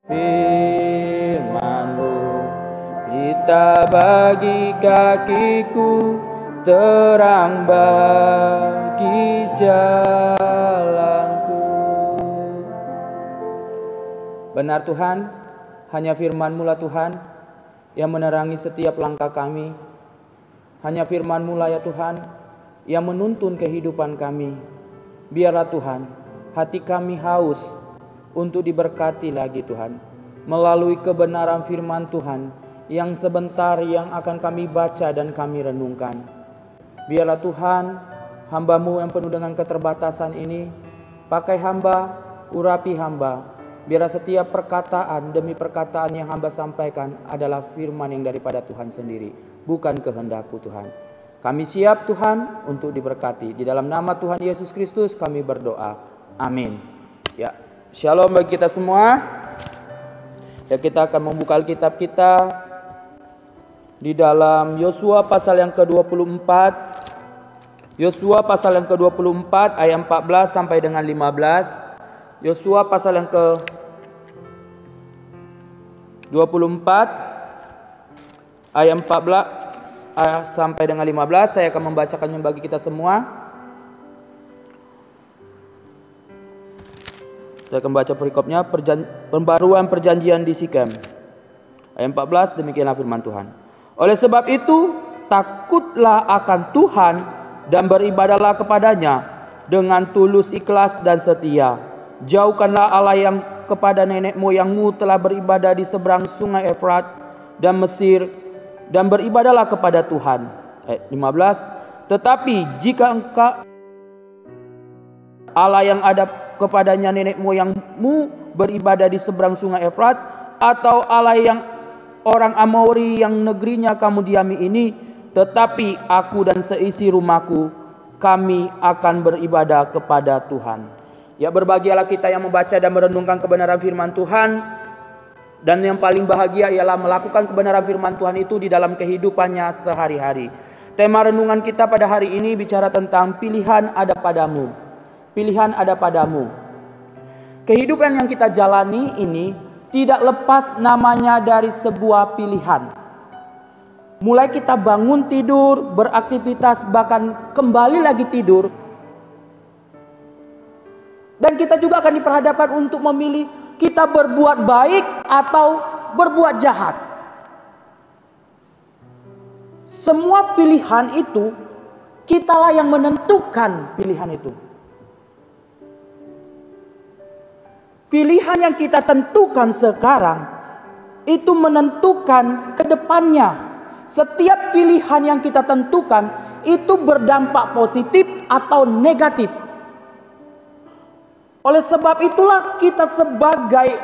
firman-Mu, pelita bagi kakiku, terang bagi jalanku. Benar Tuhan, hanya firman-Mu lah Tuhan yang menerangi setiap langkah kami. Hanya firman-Mu lah ya Tuhan yang menuntun kehidupan kami. Biarlah Tuhan, hati kami haus untuk diberkati lagi Tuhan, melalui kebenaran firman Tuhan yang sebentar yang akan kami baca dan kami renungkan. Biarlah Tuhan, hamba-Mu yang penuh dengan keterbatasan ini, pakai hamba, urapi hamba. Biarlah setiap perkataan demi perkataan yang hamba sampaikan adalah firman yang daripada Tuhan sendiri, bukan kehendak-Ku Tuhan. Kami siap Tuhan untuk diberkati. Di dalam nama Tuhan Yesus Kristus kami berdoa. Amin. Ya, shalom bagi kita semua. Ya, kita akan membuka Alkitab kita di dalam Yosua pasal yang ke-24. Yosua pasal yang ke-24 ayat 14 sampai dengan 15. Yosua pasal yang ke-24 ayat 14 sampai dengan 15. Saya akan membacakannya bagi kita semua. Saya akan baca perikopnya, pembaruan perjanjian di Sikem. Ayat 14, demikianlah firman Tuhan. Oleh sebab itu, takutlah akan Tuhan dan beribadahlah kepadanya dengan tulus, ikhlas dan setia. Jauhkanlah Allah yang kepada nenek moyangmu telah beribadah di seberang sungai Efrat dan Mesir, dan beribadahlah kepada Tuhan. Ayat 15. Tetapi jika engkau Allah yang ada kepadanya nenek moyangmu beribadah di seberang sungai Efrat, atau Allah yang orang Amori yang negerinya kamu diami ini, tetapi aku dan seisi rumahku, kami akan beribadah kepada Tuhan. Ya, berbahagialah kita yang membaca dan merenungkan kebenaran firman Tuhan, dan yang paling bahagia ialah melakukan kebenaran firman Tuhan itu di dalam kehidupannya sehari-hari. Tema renungan kita pada hari ini bicara tentang pilihan ada padamu. Pilihan ada padamu. Kehidupan yang kita jalani ini tidak lepas namanya dari sebuah pilihan. Mulai kita bangun tidur, beraktivitas, bahkan kembali lagi tidur. Dan kita juga akan diperhadapkan untuk memilih kita berbuat baik atau berbuat jahat. Semua pilihan itu, kitalah yang menentukan pilihan itu. Pilihan yang kita tentukan sekarang itu menentukan ke depannya. Setiap pilihan yang kita tentukan itu berdampak positif atau negatif. Oleh sebab itulah kita sebagai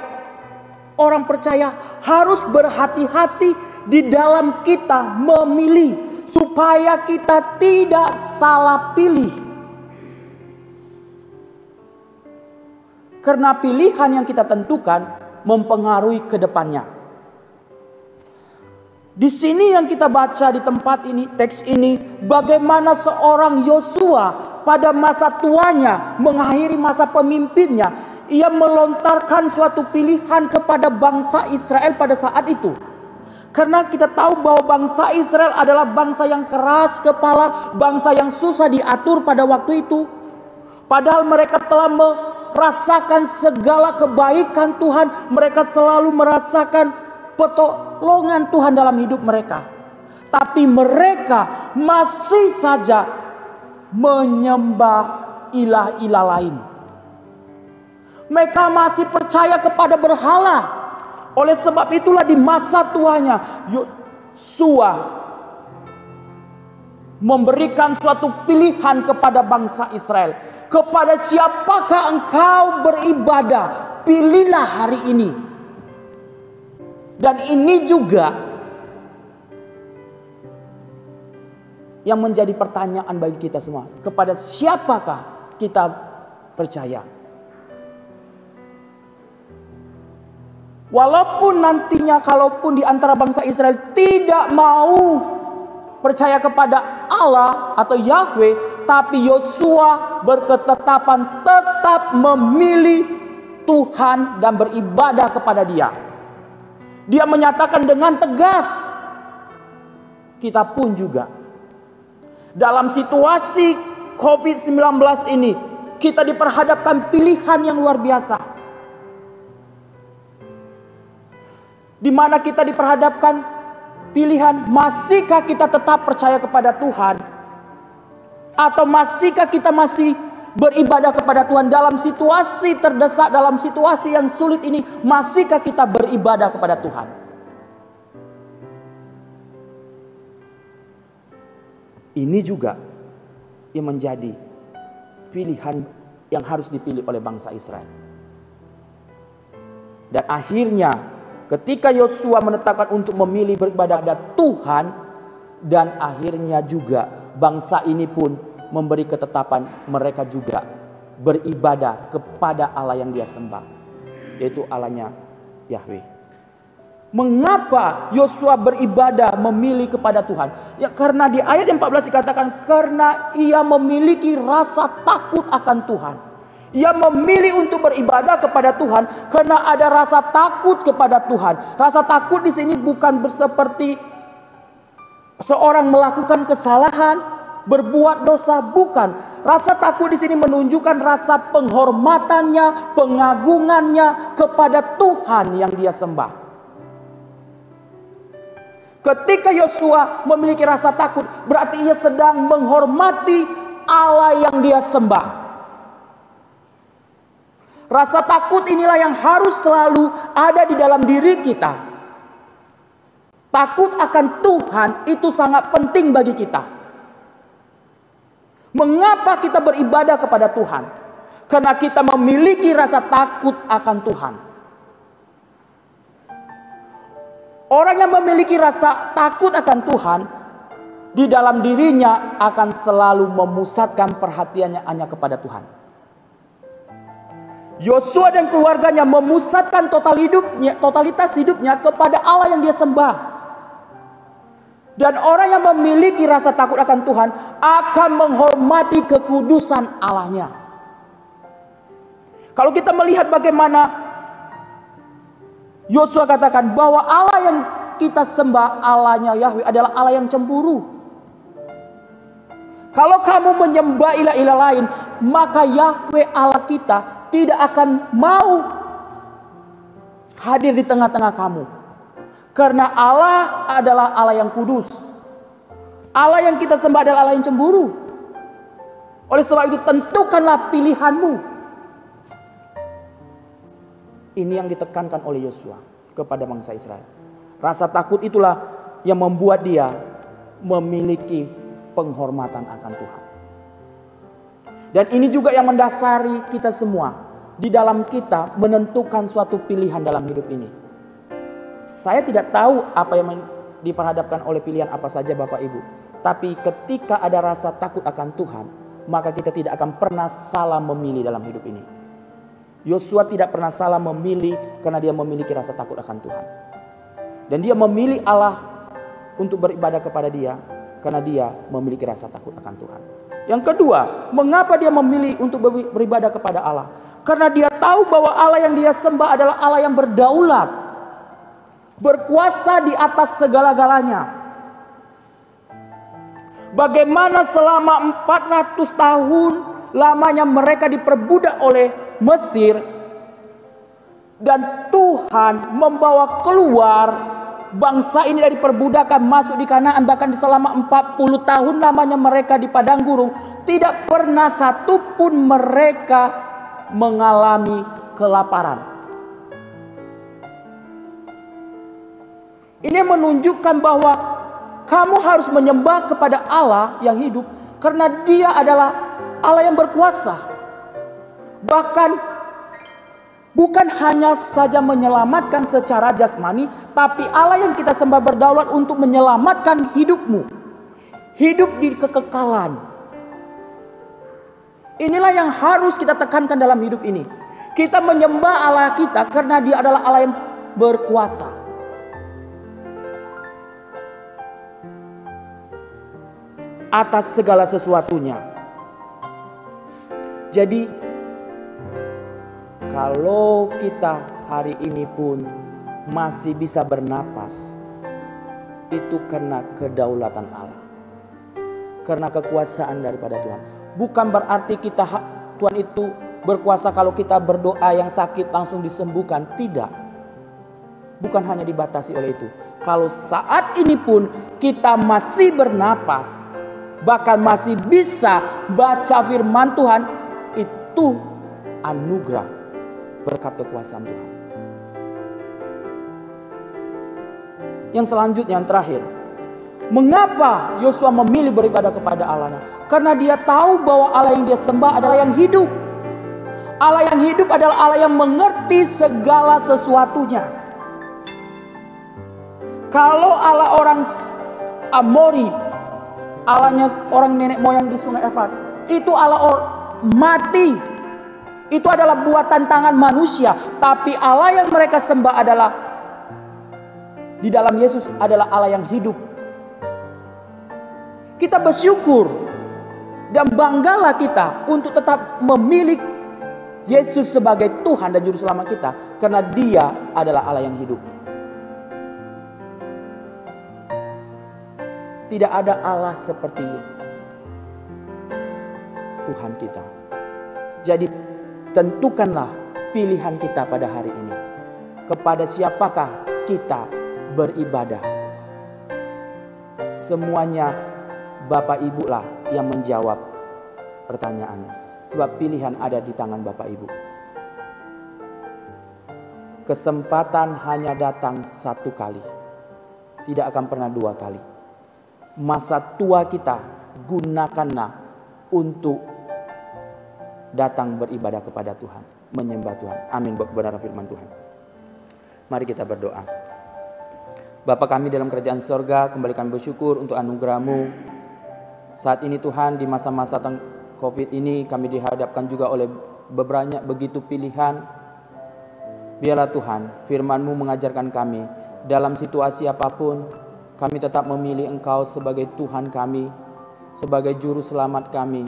orang percaya harus berhati-hati di dalam kita memilih, supaya kita tidak salah pilih. Karena pilihan yang kita tentukan mempengaruhi ke depannya. Di sini yang kita baca di tempat ini, teks ini, bagaimana seorang Yosua pada masa tuanya mengakhiri masa pemimpinnya, ia melontarkan suatu pilihan kepada bangsa Israel pada saat itu. Karena kita tahu bahwa bangsa Israel adalah bangsa yang keras kepala, bangsa yang susah diatur pada waktu itu. Padahal mereka telah merasakan segala kebaikan Tuhan, mereka selalu merasakan pertolongan Tuhan dalam hidup mereka. Tapi mereka masih saja menyembah ilah-ilah lain. Mereka masih percaya kepada berhala. Oleh sebab itulah di masa tuanya Yosua memberikan suatu pilihan kepada bangsa Israel. Kepada siapakah engkau beribadah? Pilihlah hari ini. Dan ini juga yang menjadi pertanyaan bagi kita semua. Kepada siapakah kita percaya? Walaupun nantinya kalaupun di antara bangsa Israel tidak mau percaya kepada Allah atau Yahweh, tapi Yosua berketetapan tetap memilih Tuhan dan beribadah kepada Dia. Dia menyatakan dengan tegas, kita pun juga dalam situasi COVID-19 ini, kita diperhadapkan pilihan yang luar biasa, di mana kita diperhadapkan pilihan, masihkah kita tetap percaya kepada Tuhan, atau masihkah kita masih beribadah kepada Tuhan dalam situasi terdesak, dalam situasi yang sulit ini. Masihkah kita beribadah kepada Tuhan? Ini juga yang menjadi pilihan yang harus dipilih oleh bangsa Israel. Dan akhirnya ketika Yosua menetapkan untuk memilih beribadah kepada Tuhan, dan akhirnya juga bangsa ini pun memberi ketetapan mereka juga beribadah kepada Allah yang dia sembah, yaitu Allahnya Yahweh. Mengapa Yosua beribadah memilih kepada Tuhan? Ya karena di ayat yang 14 dikatakan, karena ia memiliki rasa takut akan Tuhan. Ia memilih untuk beribadah kepada Tuhan karena ada rasa takut kepada Tuhan. Rasa takut di sini bukan seperti seorang melakukan kesalahan, berbuat dosa, bukan. Rasa takut di sini menunjukkan rasa penghormatannya, pengagungannya kepada Tuhan yang dia sembah. Ketika Yosua memiliki rasa takut, berarti ia sedang menghormati Allah yang dia sembah. Rasa takut inilah yang harus selalu ada di dalam diri kita. Takut akan Tuhan itu sangat penting bagi kita. Mengapa kita beribadah kepada Tuhan? Karena kita memiliki rasa takut akan Tuhan. Orang yang memiliki rasa takut akan Tuhan, di dalam dirinya akan selalu memusatkan perhatiannya hanya kepada Tuhan. Yosua dan keluarganya memusatkan totalitas hidupnya kepada Allah yang dia sembah. Dan orang yang memiliki rasa takut akan Tuhan akan menghormati kekudusan Allahnya. Kalau kita melihat bagaimana Yosua katakan bahwa Allah yang kita sembah, Allahnya Yahweh, adalah Allah yang cemburu. Kalau kamu menyembah ilah-ilah lain, maka Yahweh Allah kita tidak akan mau hadir di tengah-tengah kamu. Karena Allah adalah Allah yang kudus. Allah yang kita sembah adalah Allah yang cemburu. Oleh sebab itu tentukanlah pilihanmu. Ini yang ditekankan oleh Yosua kepada bangsa Israel. Rasa takut itulah yang membuat dia memiliki penghormatan akan Tuhan. Dan ini juga yang mendasari kita semua di dalam kita menentukan suatu pilihan dalam hidup ini. Saya tidak tahu apa yang diperhadapkan oleh pilihan apa saja Bapak Ibu. Tapi ketika ada rasa takut akan Tuhan, maka kita tidak akan pernah salah memilih dalam hidup ini. Yosua tidak pernah salah memilih karena dia memiliki rasa takut akan Tuhan. Dan dia memilih Allah untuk beribadah kepada Dia karena dia memiliki rasa takut akan Tuhan. Yang kedua, mengapa dia memilih untuk beribadah kepada Allah? Karena dia tahu bahwa Allah yang dia sembah adalah Allah yang berdaulat, berkuasa di atas segala-galanya. Bagaimana selama 400 tahun lamanya mereka diperbudak oleh Mesir, dan Tuhan membawa keluar bangsa ini dari perbudakan masuk di Kanaan. Bahkan selama 40 tahun lamanya mereka di padang gurun, tidak pernah satupun mereka mengalami kelaparan. Ini menunjukkan bahwa kamu harus menyembah kepada Allah yang hidup, karena Dia adalah Allah yang berkuasa. Bahkan bukan hanya saja menyelamatkan secara jasmani, tapi Allah yang kita sembah berdaulat untuk menyelamatkan hidupmu, hidup di kekekalan. Inilah yang harus kita tekankan dalam hidup ini. Kita menyembah Allah kita karena Dia adalah Allah yang berkuasa. Atas segala sesuatunya. Jadi Kalau kita hari ini pun masih bisa bernapas, itu karena kedaulatan Allah, karena kekuasaan daripada Tuhan. Bukan berarti Tuhan itu berkuasa kalau kita berdoa yang sakit langsung disembuhkan. Tidak. Bukan hanya dibatasi oleh itu. Kalau saat ini pun kita masih bernapas, bahkan masih bisa baca firman Tuhan, itu anugerah berkat kekuasaan Tuhan. Yang selanjutnya, yang terakhir, mengapa Yosua memilih beribadah kepada Allahnya? Karena dia tahu bahwa Allah yang dia sembah adalah yang hidup. Allah yang hidup adalah Allah yang mengerti segala sesuatunya. Kalau Allah orang Amori, Allahnya orang nenek moyang di Sungai Efrat, itu Allah mati. Itu adalah buatan tangan manusia. Tapi Allah yang mereka sembah adalah, di dalam Yesus adalah Allah yang hidup. Kita bersyukur dan banggalah kita untuk tetap memilih Yesus sebagai Tuhan dan Juru Selamat kita, karena Dia adalah Allah yang hidup. Tidak ada Allah seperti Tuhan kita. Jadi tentukanlah pilihan kita pada hari ini. Kepada siapakah kita beribadah? Semuanya Bapak Ibu lah yang menjawab pertanyaannya. Sebab pilihan ada di tangan Bapak Ibu. Kesempatan hanya datang satu kali, tidak akan pernah dua kali. Masa tua kita gunakanlah untuk datang beribadah kepada Tuhan, menyembah Tuhan. Amin, buat kebenaran firman Tuhan. Mari kita berdoa. Bapa kami dalam kerajaan sorga, kembali kami bersyukur untuk anugerah-Mu. Saat ini Tuhan, di masa-masa COVID ini kami dihadapkan juga oleh begitu pilihan. Biarlah Tuhan, firman-Mu mengajarkan kami dalam situasi apapun, kami tetap memilih Engkau sebagai Tuhan kami, sebagai Juru Selamat kami.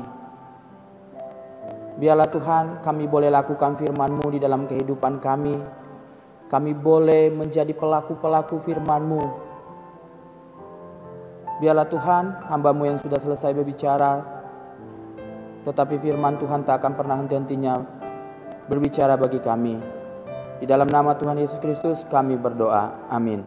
Biarlah Tuhan, kami boleh lakukan firman-Mu di dalam kehidupan kami. Kami boleh menjadi pelaku-pelaku firman-Mu. Biarlah Tuhan, hamba-Mu yang sudah selesai berbicara, tetapi firman Tuhan tak akan pernah henti-hentinya berbicara bagi kami. Di dalam nama Tuhan Yesus Kristus kami berdoa. Amin.